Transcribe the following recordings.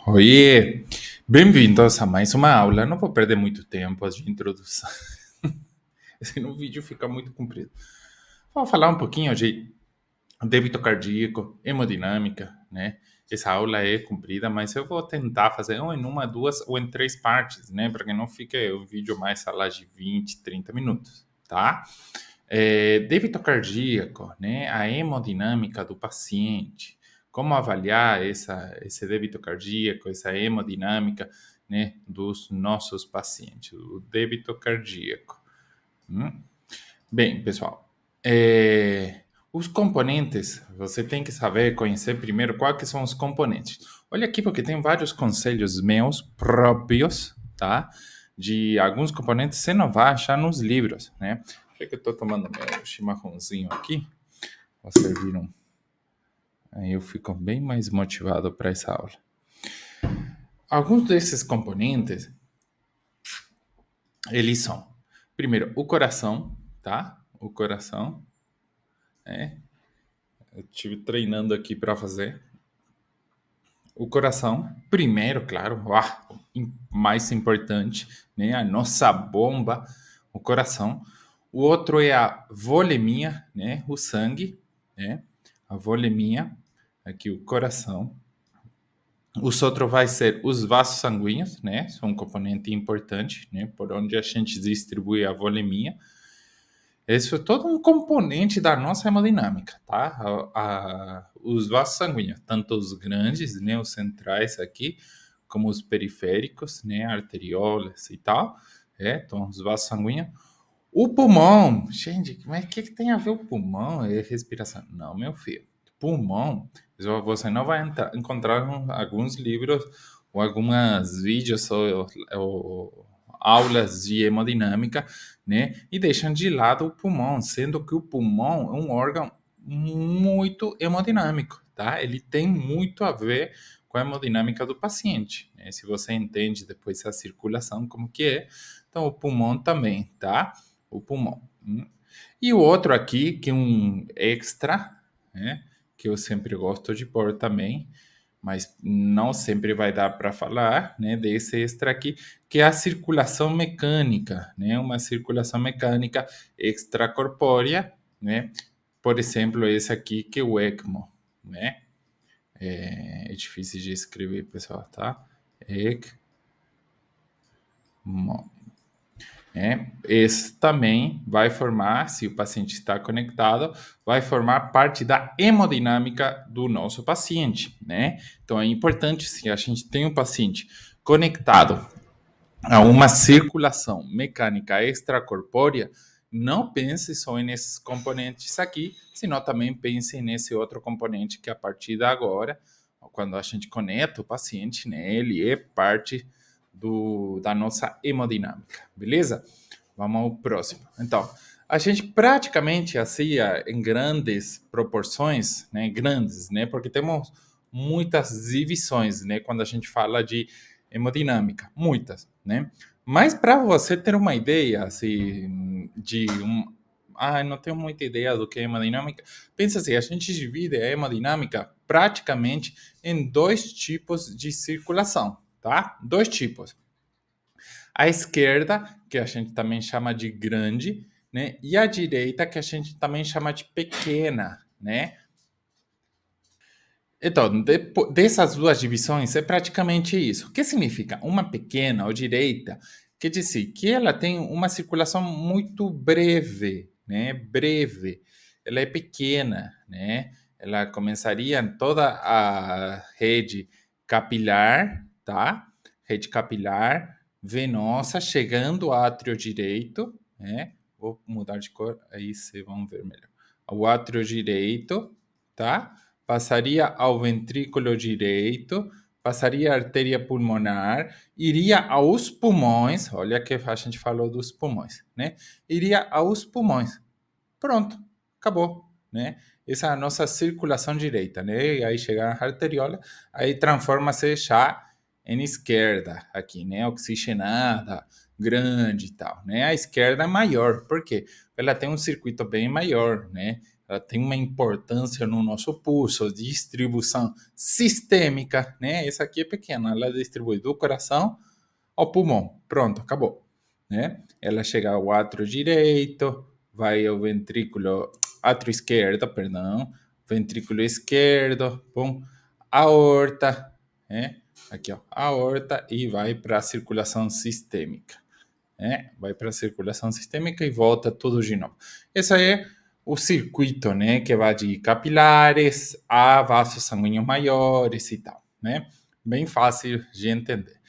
Oiê, bem-vindos a mais uma aula. Não vou perder muito tempo de introdução, senão o vídeo fica muito comprido. Vou falar um pouquinho de débito cardíaco, hemodinâmica, né? Essa aula é comprida, mas eu vou tentar fazer em uma, duas ou em três partes, né? Para que não fique o vídeo mais, sei lá, de 20, 30 minutos, tá? Débito cardíaco, né? A hemodinâmica do paciente. Como avaliar esse débito cardíaco, essa hemodinâmica, né, dos nossos pacientes, o débito cardíaco. Hum? Bem, pessoal, os componentes, você tem que saber, conhecer primeiro quais que são os componentes. Olha aqui, porque tem vários conselhos meus próprios, tá? De alguns componentes você não vai achar nos livros, né? É que eu estou tomando meu chimarrãozinho aqui, vou servir um. Aí eu fico bem mais motivado para essa aula. Alguns desses componentes, eles são, primeiro, o coração, tá? O coração, eu estive treinando aqui para fazer. O coração, primeiro, claro, mais importante, né? A nossa bomba, o coração. O outro é a volemia, né? O sangue, né? A volemia, aqui o coração. Os outros vai ser os vasos sanguíneos, né? São um componente importante, né? Por onde a gente distribui a volemia. Isso é todo um componente da nossa hemodinâmica, tá? Os vasos sanguíneos, tanto os grandes, né, os centrais aqui, como os periféricos, né, arteriolas e tal, então os vasos sanguíneos. O pulmão, gente, mas o que tem a ver o pulmão e respiração? Não, meu filho, pulmão, você não vai encontrar alguns livros ou alguns vídeos ou aulas de hemodinâmica, né? E deixam de lado o pulmão, sendo que o pulmão é um órgão muito hemodinâmico, tá? Ele tem muito a ver com a hemodinâmica do paciente, né? Se você entende depois a circulação, como que é, então o pulmão também, tá? O pulmão. E o outro aqui, que é um extra, né? Que eu sempre gosto de pôr também, mas não sempre vai dar para falar, né, desse extra aqui, que é a circulação mecânica, né, uma circulação mecânica extracorpórea, né, por exemplo, esse aqui que é o ECMO, né, é difícil de escrever, pessoal, tá? ECMO, esse também vai formar, se o paciente está conectado, vai formar parte da hemodinâmica do nosso paciente, né? Então é importante, se a gente tem um paciente conectado a uma circulação mecânica extracorpórea, não pense só nesses componentes aqui, senão também pense nesse outro componente que a partir de agora, quando a gente conecta o paciente, né, ele é parte da nossa hemodinâmica, beleza? Vamos ao próximo. Então, a gente praticamente assim, em grandes proporções, né, grandes, né, porque temos muitas divisões, né, quando a gente fala de hemodinâmica, muitas, né? Mas para você ter uma ideia, assim, não tenho muita ideia do que é hemodinâmica. Pensa assim, a gente divide a hemodinâmica praticamente em dois tipos de circulação, tá? Dois tipos. A esquerda, que a gente também chama de grande, né? E a direita, que a gente também chama de pequena, né? Então, dessas duas divisões é praticamente isso. O que significa? Uma pequena ou direita quer dizer que ela tem uma circulação muito breve, né? Breve. Ela é pequena, né? Ela começaria em toda a rede capilar, tá? Rede capilar, venosa, chegando ao átrio direito, né? Vou mudar de cor, aí vocês vão ver melhor. O átrio direito, tá? Passaria ao ventrículo direito, passaria a artéria pulmonar, iria aos pulmões, olha que a gente falou dos pulmões, né? Iria aos pulmões. Pronto, acabou, né? Essa é a nossa circulação direita, né? E aí chega a arteriola, aí transforma-se já em esquerda, aqui, né? Oxigenada, grande e tal, né? A esquerda é maior, por quê? Ela tem um circuito bem maior, né? ela tem uma importância no nosso pulso, distribuição sistêmica, né? Essa aqui é pequena, ela distribui do coração ao pulmão. Pronto, acabou, né? Ela chega ao átrio direito, vai ao ventrículo, átrio esquerdo, perdão, ventrículo esquerdo, pum, aorta, né? Aqui, ó, aorta e vai para a circulação sistêmica, né? Vai para a circulação sistêmica e volta tudo de novo. Esse aí é o circuito, né? Que vai de capilares a vasos sanguíneos maiores e tal, né? Bem fácil de entender.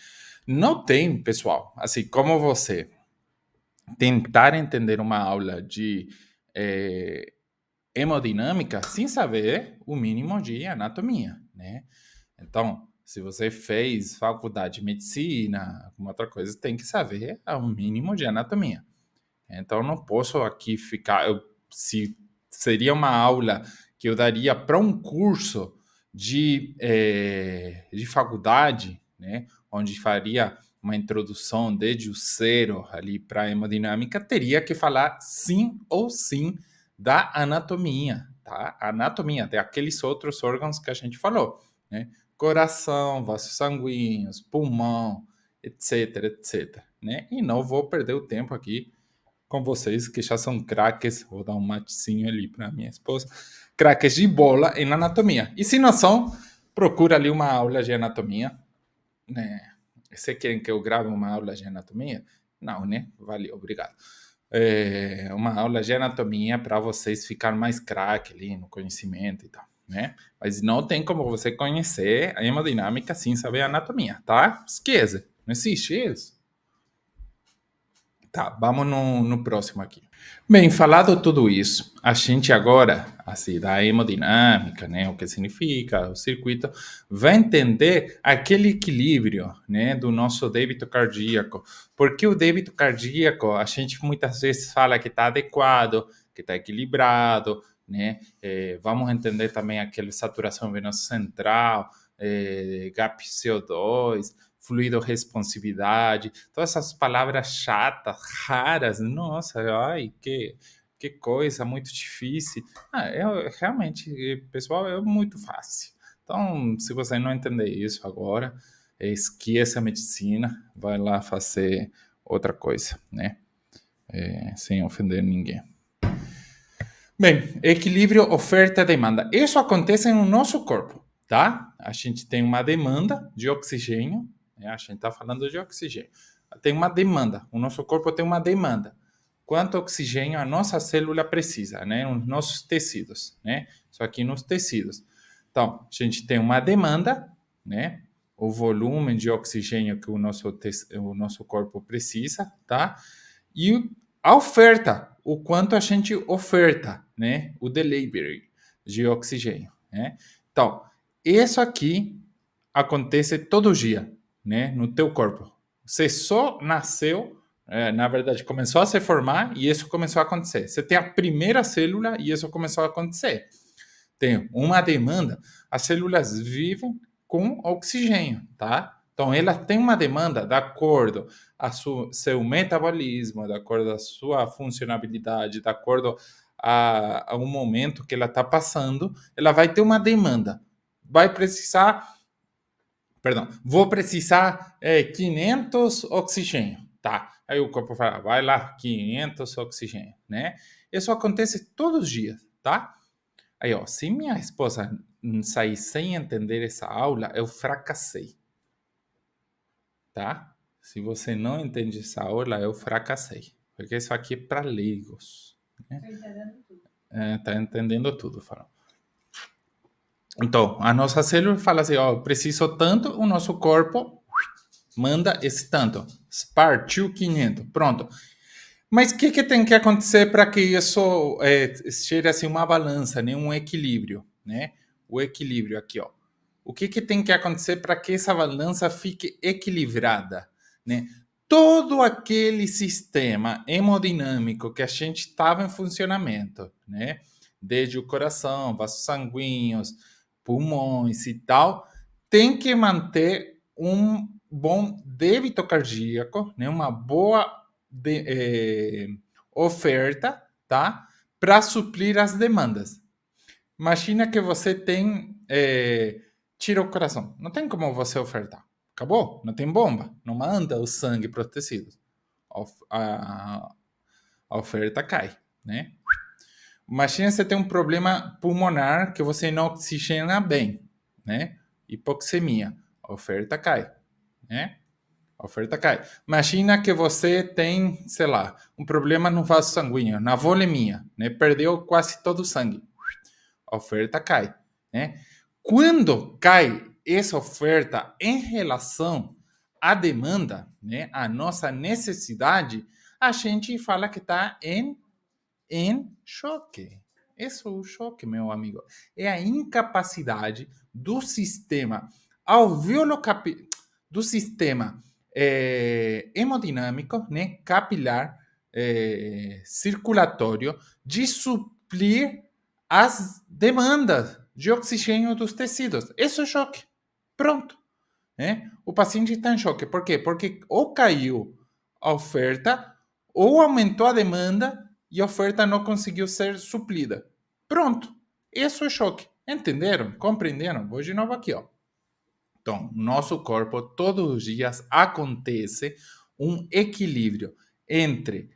Não tem, pessoal, assim, como você tentar entender uma aula de hemodinâmica sem saber o mínimo de anatomia, né? Então, se você fez faculdade de medicina, alguma outra coisa, tem que saber o mínimo de anatomia. Então, não posso aqui ficar. Se seria uma aula que eu daria para um curso de faculdade, né, onde faria uma introdução desde o zero ali para a hemodinâmica, teria que falar sim ou sim da anatomia, tá? Anatomia, daqueles outros órgãos que a gente falou, né? Coração, vasos sanguíneos, pulmão, etc, etc, né? E não vou perder o tempo aqui com vocês, que já são craques, vou dar um matezinho ali para minha esposa, craques de bola em anatomia. E se não são, procura ali uma aula de anatomia, né? Você querem que eu grave uma aula de anatomia? Não, né? Valeu, obrigado. Uma aula de anatomia para vocês ficarem mais craque ali no conhecimento e tal, né? Mas não tem como você conhecer a hemodinâmica sem saber a anatomia, tá? Esqueça, não existe isso. Tá, vamos no próximo aqui. Bem, falado tudo isso, a gente agora, assim, da hemodinâmica, né, o que significa o circuito, vai entender aquele equilíbrio, né, do nosso débito cardíaco. Porque o débito cardíaco, a gente muitas vezes fala que está adequado, que está equilibrado, né, vamos entender também aquela saturação venosa central, gap CO2, fluido responsividade, todas essas palavras chatas, raras, nossa, ai, que coisa muito difícil. Realmente, pessoal, é muito fácil. Então, se você não entender isso agora, esqueça a medicina, vai lá fazer outra coisa, né? Sem ofender ninguém. Bem, equilíbrio oferta-demanda. Isso acontece no nosso corpo, tá? A gente tem uma demanda de oxigênio, né? A gente está falando de oxigênio. Tem uma demanda, o nosso corpo tem uma demanda. Quanto oxigênio a nossa célula precisa, né? Nos nossos tecidos, né? Isso aqui nos tecidos. Então, a gente tem uma demanda, né? O volume de oxigênio que o nosso corpo precisa, tá? E a oferta, o quanto a gente oferta, né? O delivery de oxigênio, né? Então, isso aqui acontece todo dia, né? No teu corpo. Você só nasceu, na verdade, começou a se formar e isso começou a acontecer. Você tem a primeira célula e isso começou a acontecer. Tem uma demanda, as células vivem com oxigênio, tá? Então, ela tem uma demanda de acordo ao seu metabolismo, de acordo à sua funcionalidade, de acordo ao momento que ela está passando, ela vai ter uma demanda. Vai precisar, perdão, vou precisar 500 oxigênio, tá? Aí o corpo fala, vai lá, 500 oxigênio, né? Isso acontece todos os dias, tá? Aí, ó, se minha esposa sair sem entender essa aula, eu fracassei, tá? Se você não entende essa aula, eu fracassei. Porque isso aqui é para leigos. Né? Tá entendendo tudo. Tá entendendo tudo, fala. Então, a nossa célula fala assim, ó, preciso tanto, o nosso corpo manda esse tanto. Partiu 500, pronto. Mas o que tem que acontecer para que isso chegue assim uma balança, né? Um equilíbrio, né? O equilíbrio aqui, ó. O que tem que acontecer para que essa balança fique equilibrada, né? Todo aquele sistema hemodinâmico que a gente estava em funcionamento, né? Desde o coração, vasos sanguíneos, pulmões e tal, tem que manter um bom débito cardíaco, né? Uma boa oferta, tá? para suprir as demandas. Imagina que você tem tira o coração. Não tem como você ofertar. Acabou. Não tem bomba. Não manda o sangue para os tecidos. A oferta cai, né? Imagina você tem um problema pulmonar que você não oxigena bem, né? Hipoxemia. A oferta cai, né? A oferta cai. Imagina que você tem, sei lá, um problema no vaso sanguíneo, na volemia, né? Perdeu quase todo o sangue. A oferta cai, né? Quando cai essa oferta em relação à demanda, né? A nossa necessidade, a gente fala que está em choque. Esse é o choque, meu amigo. É a incapacidade do sistema alveolocapilar, do sistema hemodinâmico, né, capilar, circulatório, de suprir as demandas de oxigênio dos tecidos. Esse é o choque. Pronto. Né? O paciente está em choque. Por quê? Porque ou caiu a oferta ou aumentou a demanda e a oferta não conseguiu ser suplida. Pronto. Isso é choque. Entenderam? Compreenderam? Vou de novo aqui, ó. Então, nosso corpo, todos os dias, acontece um equilíbrio entre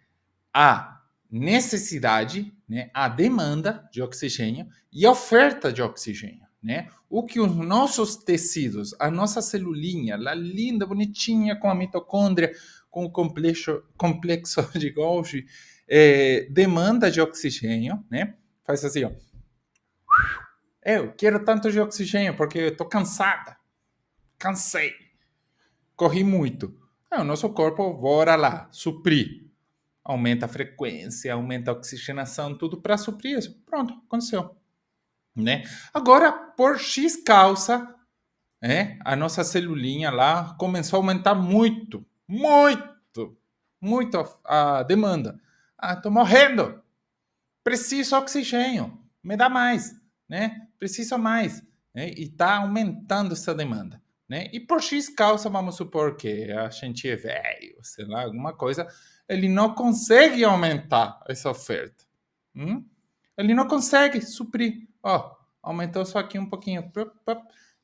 a necessidade, né, a demanda de oxigênio e a oferta de oxigênio. Né? O que os nossos tecidos, a nossa celulinha, lá linda, bonitinha, com a mitocôndria, com o complexo de Golgi, demanda de oxigênio, né? Faz assim, ó. Eu quero tanto de oxigênio porque eu estou cansada. Cansei. Corri muito. O nosso corpo, bora lá, suprir. Aumenta a frequência, aumenta a oxigenação, tudo para suprir isso. Pronto, aconteceu. Né? Agora, por X causa, a nossa celulinha lá começou a aumentar muito, muito, muito a demanda. Tô morrendo. Preciso oxigênio. Me dá mais, né? Preciso mais. Né? E está aumentando essa demanda. Né? E por X causa, vamos supor que a gente é velho, sei lá, alguma coisa, ele não consegue aumentar essa oferta. Ele não consegue suprir. Ó, aumentou só aqui um pouquinho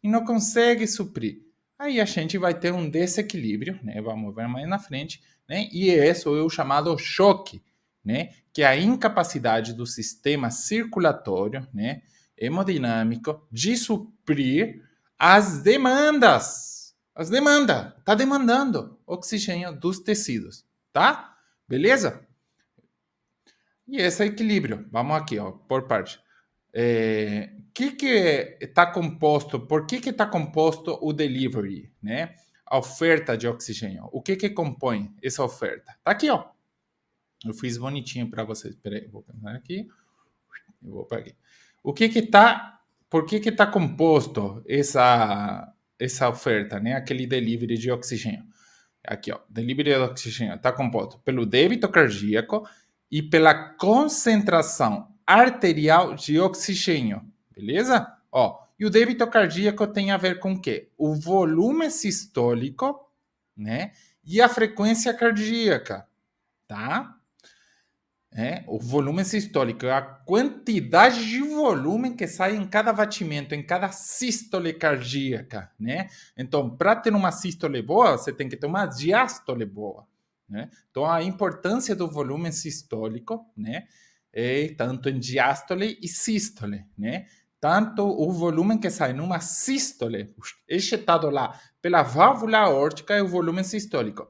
e não consegue suprir. Aí a gente vai ter um desequilíbrio, né? Vamos ver mais na frente, né? E esse é o chamado choque, né? Que é a incapacidade do sistema circulatório, né? Hemodinâmico de suprir as demandas. As demandas. Tá demandando oxigênio dos tecidos, tá? Beleza? E esse é o equilíbrio. Vamos aqui, ó, por parte. Que está composto? Por que está composto o delivery, né? A oferta de oxigênio. O que compõe essa oferta? Tá aqui, ó. Eu fiz bonitinho para vocês. Espera aí, vou pegar aqui. Eu vou pegar aqui. O que tá? Por que está composto essa oferta, né? Aquele delivery de oxigênio. Aqui, ó. Delivery de oxigênio está composto pelo débito cardíaco e pela concentração arterial de oxigênio, beleza? Ó, e o débito cardíaco tem a ver com o quê? O volume sistólico, né? E a frequência cardíaca, tá? O volume sistólico é a quantidade de volume que sai em cada batimento, em cada sístole cardíaca, né? Então, para ter uma sístole boa, você tem que ter uma diástole boa, né? Então, a importância do volume sistólico, né? É tanto em diástole e sístole, né? Tanto o volume que sai numa sístole, ejetado lá pela válvula aórtica, é o volume sistólico.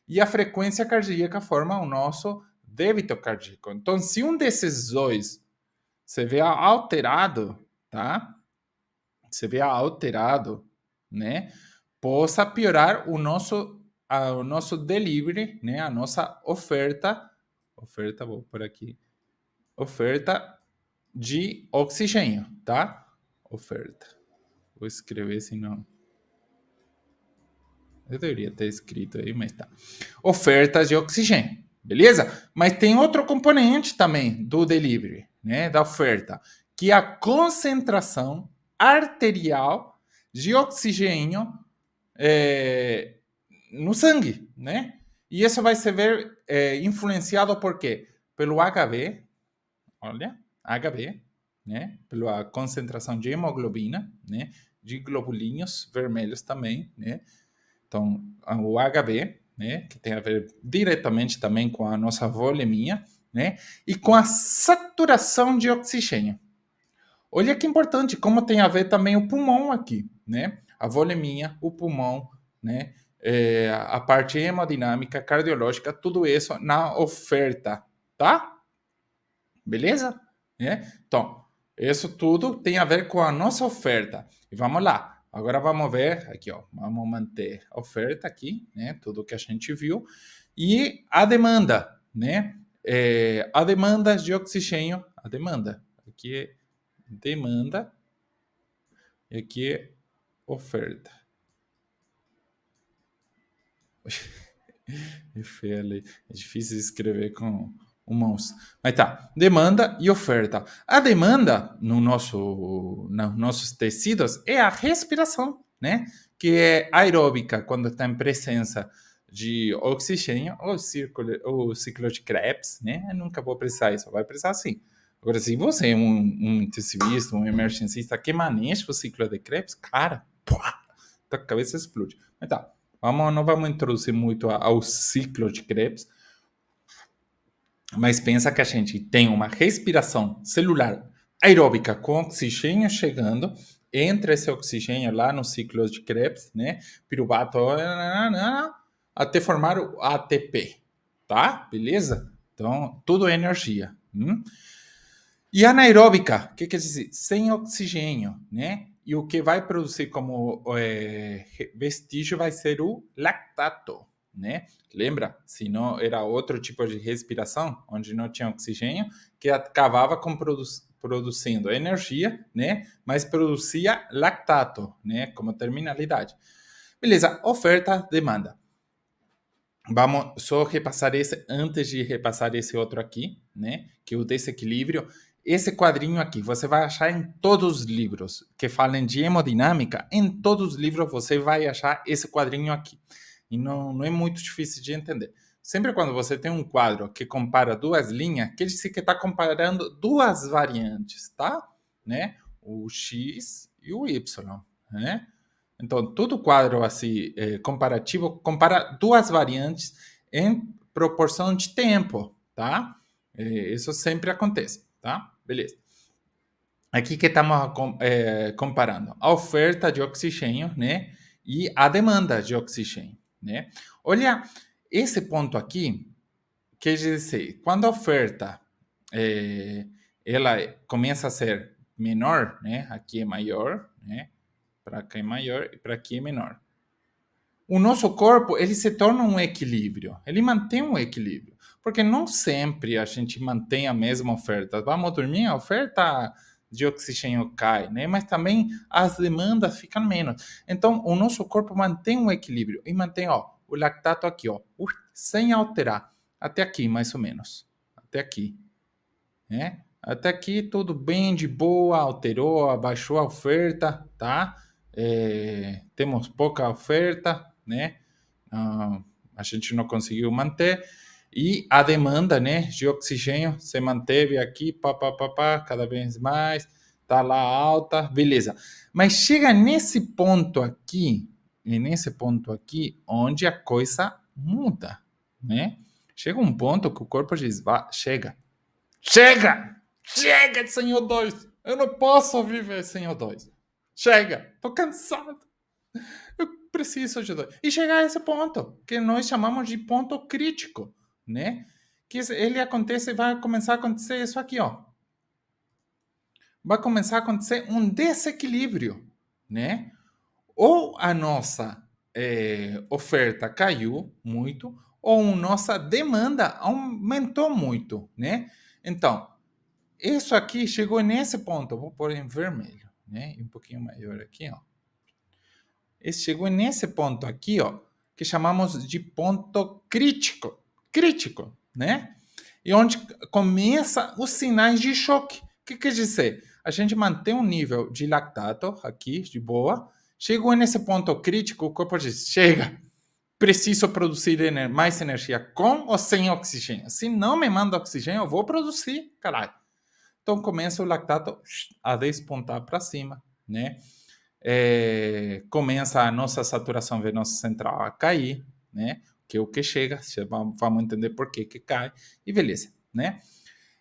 E a frequência cardíaca forma o nosso débito cardíaco. Então, se um desses dois você vê alterado, tá? Você vê alterado, né? Possa piorar o nosso delivery, né? A nossa oferta, vou por aqui, oferta de oxigênio, tá? Oferta. Vou escrever, senão eu deveria ter escrito aí, mas tá. Ofertas de oxigênio, beleza? Mas tem outro componente também do delivery, né? Da oferta, que é a concentração arterial de oxigênio no sangue, né? E isso vai ser influenciado por quê? Pelo HB, olha, HB, né? Pela concentração de hemoglobina, né? De globulinhos vermelhos também, né? Então, o HB, né? Que tem a ver diretamente também com a nossa volemia, né? E com a saturação de oxigênio. Olha que importante, como tem a ver também o pulmão aqui, né? A volemia, o pulmão, né? A parte hemodinâmica, cardiológica, tudo isso na oferta, tá? Beleza? Né? Então, isso tudo tem a ver com a nossa oferta. E vamos lá. Agora vamos ver aqui, ó. Vamos manter a oferta aqui, né? Tudo que a gente viu. E a demanda, né? A demanda de oxigênio, a demanda. Aqui é demanda e aqui é oferta. É feio ali. É difícil escrever com o mouse. Mas tá, demanda e oferta. A demanda no nos nossos tecidos é a respiração, né? Que é aeróbica quando está em presença de oxigênio, ou ciclo de Krebs, né? Eu nunca vou precisar isso, vai precisar sim. Agora, se você é um intensivista, um emergencista que maneja o ciclo de Krebs, cara, pá, a cabeça explode. Mas tá, não vamos introduzir muito ao ciclo de Krebs, mas pensa que a gente tem uma respiração celular aeróbica com oxigênio chegando, entra esse oxigênio lá no ciclo de Krebs, né? Piruvato, até formar o ATP, tá? Beleza? Então, tudo é energia. E anaeróbica, o que quer dizer? Sem oxigênio, né? E o que vai produzir como vestígio vai ser o lactato, né? Lembra? Se não era outro tipo de respiração, onde não tinha oxigênio, que acabava com produzindo energia, né? Mas produzia lactato, né? Como terminalidade. Beleza, oferta, demanda. Vamos só repassar esse antes de repassar esse outro aqui, né? Que é o desequilíbrio. Esse quadrinho aqui você vai achar em todos os livros que falem de hemodinâmica. Em todos os livros você vai achar esse quadrinho aqui. E não é muito difícil de entender. Sempre quando você tem um quadro que compara duas linhas, quer dizer que está comparando duas variantes, tá? Né? O X e o Y, né? Então, todo quadro assim, comparativo compara duas variantes em proporção de tempo, tá? Isso sempre acontece, tá? Beleza. Aqui que estamos comparando a oferta de oxigênio, né? E a demanda de oxigênio, né? Olha, esse ponto aqui, quer dizer, quando a oferta ela começa a ser menor, né? Aqui é maior, né? Para cá é maior e para aqui é menor. O nosso corpo ele se torna um equilíbrio, ele mantém um equilíbrio, porque não sempre a gente mantém a mesma oferta. Vamos dormir, a oferta de oxigênio cai, né? Mas também as demandas ficam menos. Então, o nosso corpo mantém um equilíbrio e mantém, ó, o lactato aqui, ó, sem alterar, até aqui mais ou menos, até aqui, né? Até aqui tudo bem, de boa, alterou, abaixou a oferta, tá? Temos pouca oferta, né? A gente não conseguiu manter. E a demanda, né, de oxigênio se manteve aqui, cada vez mais, tá lá alta, beleza. Mas chega nesse ponto aqui, e nesse ponto aqui, onde a coisa muda, né? Chega um ponto que o corpo diz, chega, chega! Chega de sem O2! Eu não posso viver sem O2. Chega! Tô cansado. Eu preciso de O2. E chegar a esse ponto, que nós chamamos de ponto crítico, né? Que ele acontece, vai começar a acontecer isso aqui, ó. Vai começar a acontecer um desequilíbrio, né? Ou a nossa oferta caiu muito, ou a nossa demanda aumentou muito, né? Então, isso aqui chegou nesse ponto, eu vou pôr em vermelho, né? E um pouquinho maior aqui, ó. Esse chegou nesse ponto aqui, ó, que chamamos de ponto crítico, crítico, né? E onde começa os sinais de choque. O que quer dizer? A gente mantém um nível de lactato aqui, de boa. Chegou nesse ponto crítico, o corpo diz: chega, preciso produzir mais energia com ou sem oxigênio. Se não me manda oxigênio, eu vou produzir, caralho. então começa o lactato a despontar para cima, né? Começa a nossa saturação venosa central a cair, né? Que é o que chega, vamos entender por que cai, e beleza, né?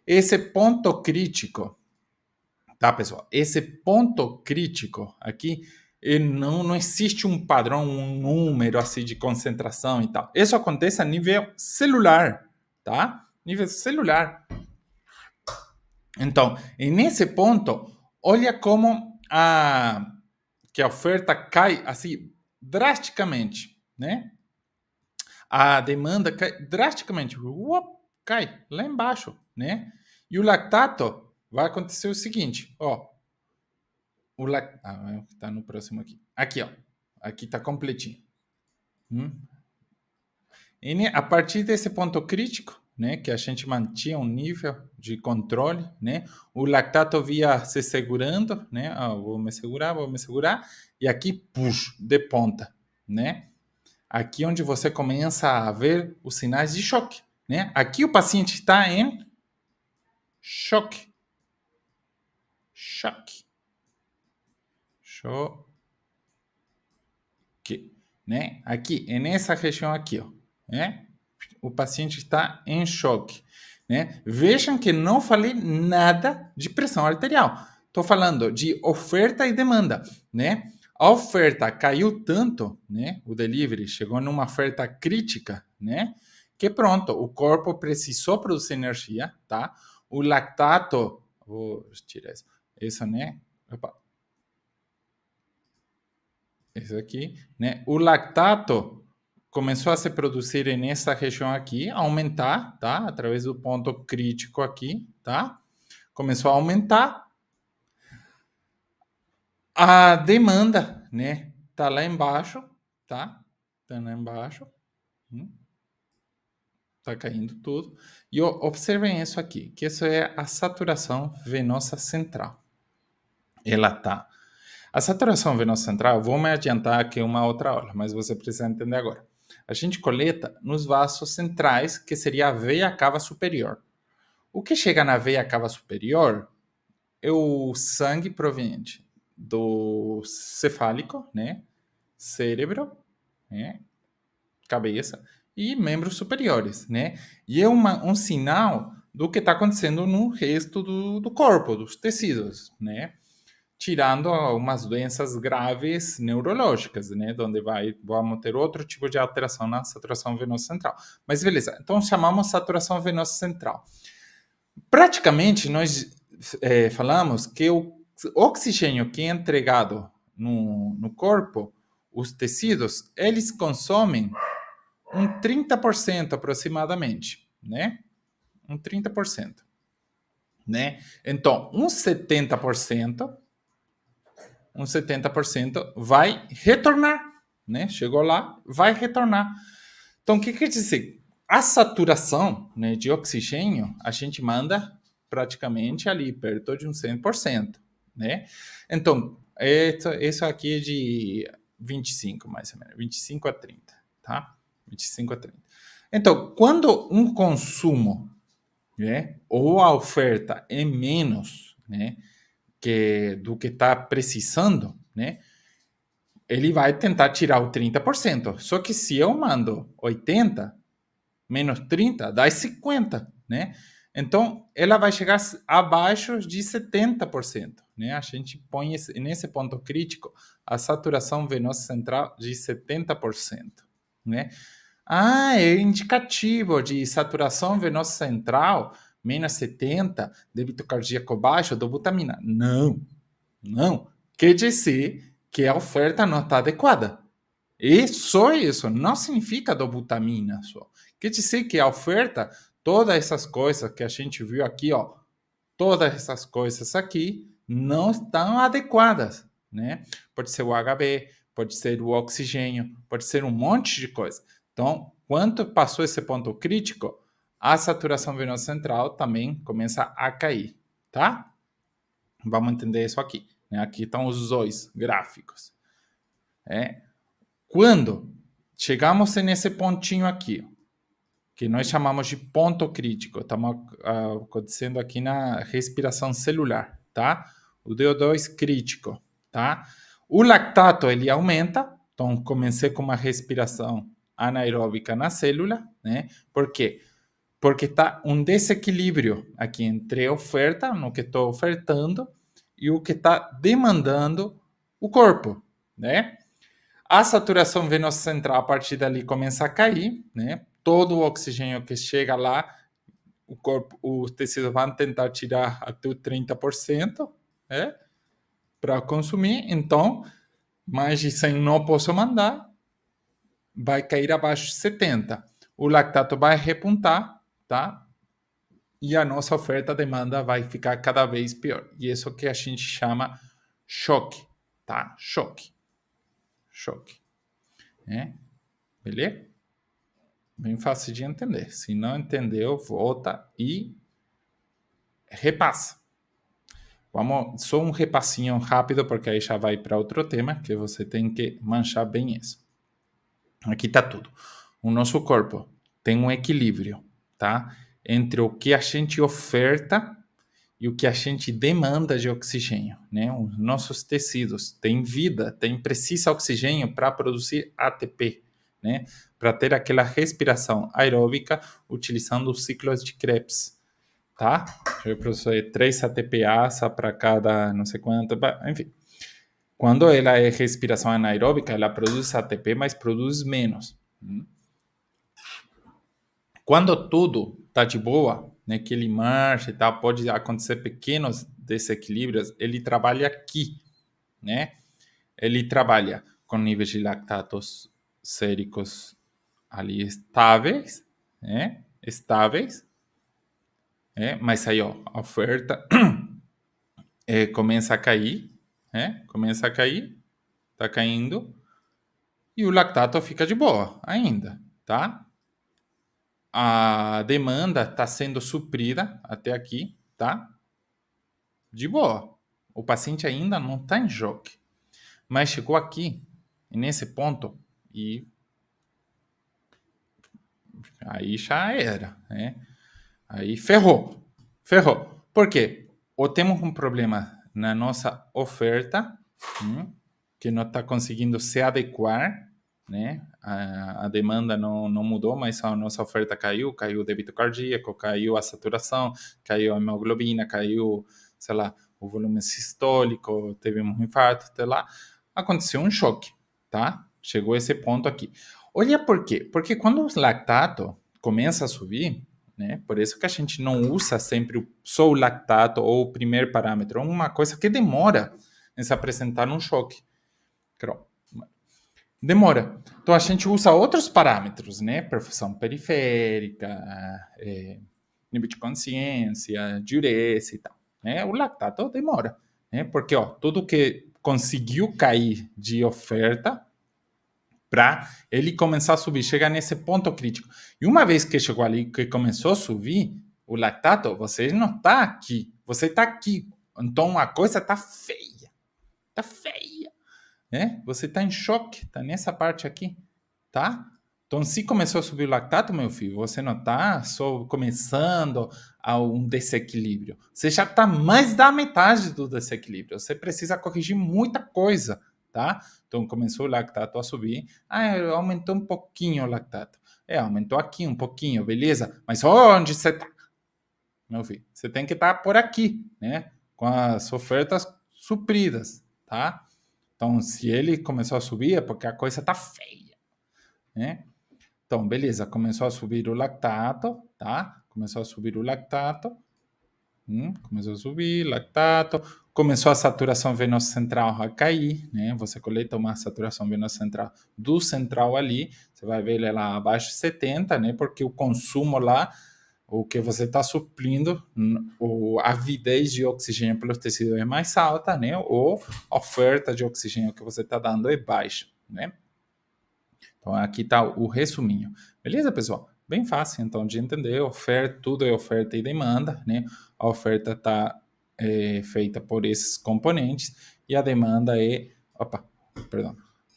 Esse ponto crítico, tá, pessoal? Esse ponto crítico aqui, não existe um padrão, um número assim de concentração e tal. Isso acontece a nível celular, tá? Nível celular. Então, nesse ponto, olha como que a oferta cai assim drasticamente, né? A demanda cai drasticamente, cai lá embaixo, né? E o lactato vai acontecer o seguinte, ó, tá no próximo aqui. Aqui, ó. Aqui tá completinho. E a partir desse ponto crítico, né, que a gente mantinha um nível de controle, né, o lactato via se segurando, né, vou me segurar, e aqui, puxa, de ponta, né? Aqui onde você começa a ver os sinais de choque, né? Aqui o paciente está em choque. Choque. Choque. Né? Aqui, nessa região aqui, ó, né? O paciente está em choque, né? Vejam que não falei nada de pressão arterial. Estou falando de oferta e demanda, né? A oferta caiu tanto, né? O delivery chegou numa oferta crítica, né? Que pronto, o corpo precisou produzir energia, tá? O lactato, vou tirar isso, né? Opa, esse aqui, né? O lactato começou a se produzir nessa região aqui, aumentar, tá? Através do ponto crítico aqui, tá? Começou a aumentar. A demanda, né? Tá lá embaixo, tá? Tá lá embaixo. Tá caindo tudo. E observem isso aqui, que isso é a saturação venosa central. Ela tá. A saturação venosa central, vou me adiantar aqui uma outra aula, mas você precisa entender agora. A gente coleta nos vasos centrais, que seria a veia cava superior. O que chega na veia cava superior é o sangue proveniente do cefálico, né? Cérebro, né? Cabeça e membros superiores, né? E é um sinal do que está acontecendo no resto do corpo, dos tecidos, né? Tirando algumas doenças graves neurológicas, né? Onde vamos ter outro tipo de alteração na saturação venosa central. Mas beleza, então chamamos saturação venosa central. Praticamente, nós falamos que o oxigênio que é entregado no corpo, os tecidos, eles consomem um 30% aproximadamente, né? Um 30%, né? Então, um 70% vai retornar, né? Chegou lá, vai retornar. Então, o que quer dizer? A saturação, né, de oxigênio, a gente manda praticamente ali, perto de um 100%, né? Então, isso aqui é de 25, mais ou menos, 25 a 30, tá? 25 a 30. Então, quando um consumo, né, ou a oferta é menos, né, do que está precisando, né, ele vai tentar tirar o 30%. Só que se eu mando 80, menos 30, dá 50, né? Então, ela vai chegar abaixo de 70%, né? A gente põe nesse ponto crítico a saturação venosa central de 70%, né? É indicativo de saturação venosa central menos 70, débito cardíaco baixo, dobutamina. Não, não. Quer dizer que a oferta não está adequada. E só isso, não significa dobutamina só. Quer dizer que a oferta, todas essas coisas que a gente viu aqui, ó, todas essas coisas aqui não estão adequadas, né? Pode ser o HB, pode ser o oxigênio, pode ser um monte de coisa. Então, quando passou esse ponto crítico, a saturação venosa central também começa a cair, tá? Vamos entender isso aqui, né? Aqui estão os dois gráficos. Quando chegamos nesse pontinho aqui, que nós chamamos de ponto crítico. Estamos acontecendo aqui na respiração celular, tá? O DO2 crítico, tá? O lactato, ele aumenta. Então, comecei com uma respiração anaeróbica na célula, né? Por quê? Porque está um desequilíbrio aqui entre a oferta, no que estou ofertando, e o que está demandando o corpo, né? A saturação venosa central, a partir dali, começa a cair, né? Todo o oxigênio que chega lá, o corpo, os tecidos vão tentar tirar até 30%, né? Para consumir. Então, mais de 100 não posso mandar, vai cair abaixo de 70. O lactato vai repuntar, tá? E a nossa oferta-demanda vai ficar cada vez pior. E isso que a gente chama choque, tá? Choque. Choque. Né? Beleza? Bem fácil de entender. Se não entendeu, volta e repassa. Vamos, só um repassinho rápido, porque aí já vai para outro tema, que você tem que manchar bem isso. Aqui está tudo. O nosso corpo tem um equilíbrio, tá? Entre o que a gente oferta e o que a gente demanda de oxigênio, né? Os nossos tecidos têm vida, precisa oxigênio para produzir ATP, né? Para ter aquela respiração aeróbica utilizando os ciclos de Krebs, tá? Eu produzo 3 ATPase para cada não sei quanto, enfim. Quando ela é respiração anaeróbica, ela produz ATP, mas produz menos. Quando tudo está de boa, né, que ele marcha e tal, pode acontecer pequenos desequilíbrios, ele trabalha aqui, né? Ele trabalha com níveis de lactatos séricos ali estáveis, né? Estáveis, né? Mas aí, ó, a oferta começa a cair, né? Começa a cair, tá caindo, e o lactato fica de boa ainda, tá? A demanda está sendo suprida até aqui, tá? De boa. O paciente ainda não está em choque, mas chegou aqui, nesse ponto, e aí já era, né? Aí ferrou, ferrou. Por quê? Ou temos um problema na nossa oferta, que não está conseguindo se adequar, né? A demanda não mudou, mas a nossa oferta caiu o débito cardíaco, caiu a saturação, caiu a hemoglobina, caiu, sei lá, o volume sistólico, teve um infarto, até lá. Aconteceu um choque, tá? Chegou esse ponto aqui. Olha por quê? Porque quando o lactato começa a subir, né? Por isso que a gente não usa sempre só o lactato ou o primeiro parâmetro, é uma coisa que demora em se apresentar um choque. Demora. Então a gente usa outros parâmetros, né? Perfusão periférica, nível de consciência, diurese e tal. Né? O lactato demora, né? Porque ó, tudo que conseguiu cair de oferta para ele começar a subir, chega nesse ponto crítico. E uma vez que chegou ali, que começou a subir, o lactato, você não está aqui, você está aqui. Então a coisa está feia. Está feia. Né? Você está em choque, está nessa parte aqui, tá? Então, se começou a subir o lactato, meu filho, você não está só começando a um desequilíbrio. Você já está mais da metade do desequilíbrio. Você precisa corrigir muita coisa, tá? Então, começou o lactato a subir. Ah, aumentou um pouquinho o lactato. Aumentou aqui um pouquinho, beleza? Mas onde você está, meu filho? Você tem que estar por aqui, né? Com as ofertas supridas, tá? Então, se ele começou a subir, é porque a coisa tá feia, né? Então, beleza, começou a subir o lactato, tá? Começou a subir o lactato, começou a subir, lactato, começou a saturação venosa central a cair, né? Você coleta uma saturação venosa central do central ali, você vai ver ele lá abaixo de 70, né? Porque o consumo lá, o que você está suprindo, a avidez de oxigênio pelos tecidos é mais alta, né? Ou a oferta de oxigênio que você está dando é baixa, né? Então, aqui está o resuminho. Beleza, pessoal? Bem fácil, então, de entender. Oferta, tudo é oferta e demanda, né? A oferta está feita por esses componentes e a demanda é... Opa, perdão.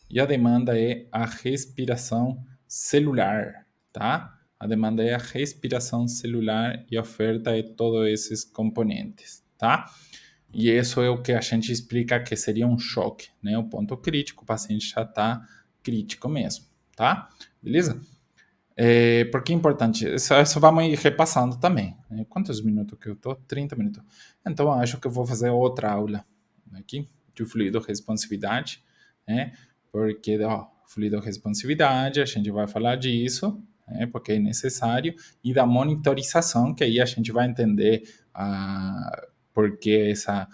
E a demanda é a respiração celular, tá? A demanda é a respiração celular e a oferta é todos esses componentes, tá? E isso é o que a gente explica que seria um choque, né? O ponto crítico, o paciente já está crítico mesmo, tá? Beleza? Porque é importante, isso vamos ir repassando também. Né? Quantos minutos que eu tô? 30 minutos. Então, acho que eu vou fazer outra aula aqui de fluido responsividade, né? Porque, ó, fluido responsividade, a gente vai falar disso, né? Porque é necessário, e da monitorização, que aí a gente vai entender por que essa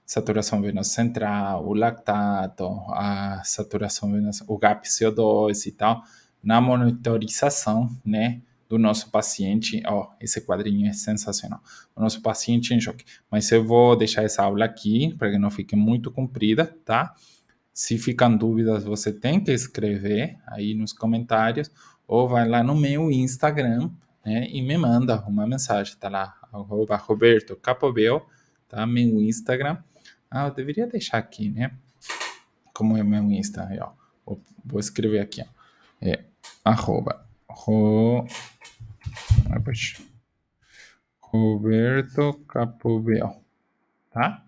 saturação venosa central, o lactato, a saturação venosa, o gap CO2 e tal, na monitorização, né, do nosso paciente. Ó, esse quadrinho é sensacional. O nosso paciente em choque. Mas eu vou deixar essa aula aqui para que não fique muito comprida, tá? Se ficam dúvidas, você tem que escrever aí nos comentários ou vai lá no meu Instagram, né, e me manda uma mensagem, tá lá, Roberto Capobel, tá? Meu Instagram. Ah, eu deveria deixar aqui, né? Como é o meu Insta, aí, ó. Vou escrever aqui, ó. É arroba Roberto Capobel, tá?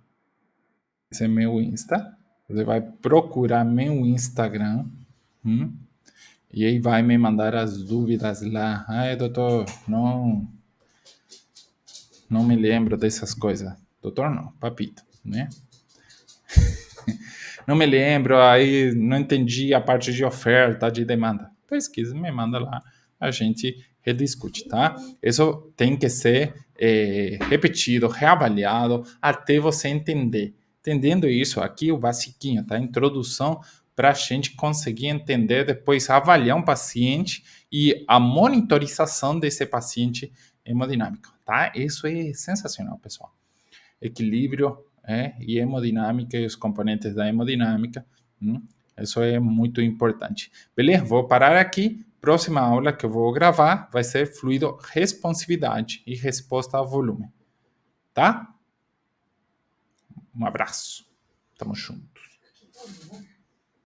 Esse é meu Insta. Você vai procurar meu Instagram, e aí vai me mandar as dúvidas lá. Ai, doutor, não me lembro dessas coisas. Doutor não, papito, né? Não me lembro, aí não entendi a parte de oferta, de demanda. Pesquisa, me manda lá, a gente rediscute, tá? Isso tem que ser repetido, reavaliado, até você entender. Entendendo isso, aqui o basiquinho, tá? Introdução para a gente conseguir entender, depois avaliar um paciente e a monitorização desse paciente hemodinâmico, tá? Isso é sensacional, pessoal. Equilíbrio e hemodinâmica e os componentes da hemodinâmica. Isso é muito importante. Beleza? Vou parar aqui. Próxima aula que eu vou gravar vai ser fluido responsividade e resposta ao volume. Tá? Um abraço. Tamo juntos.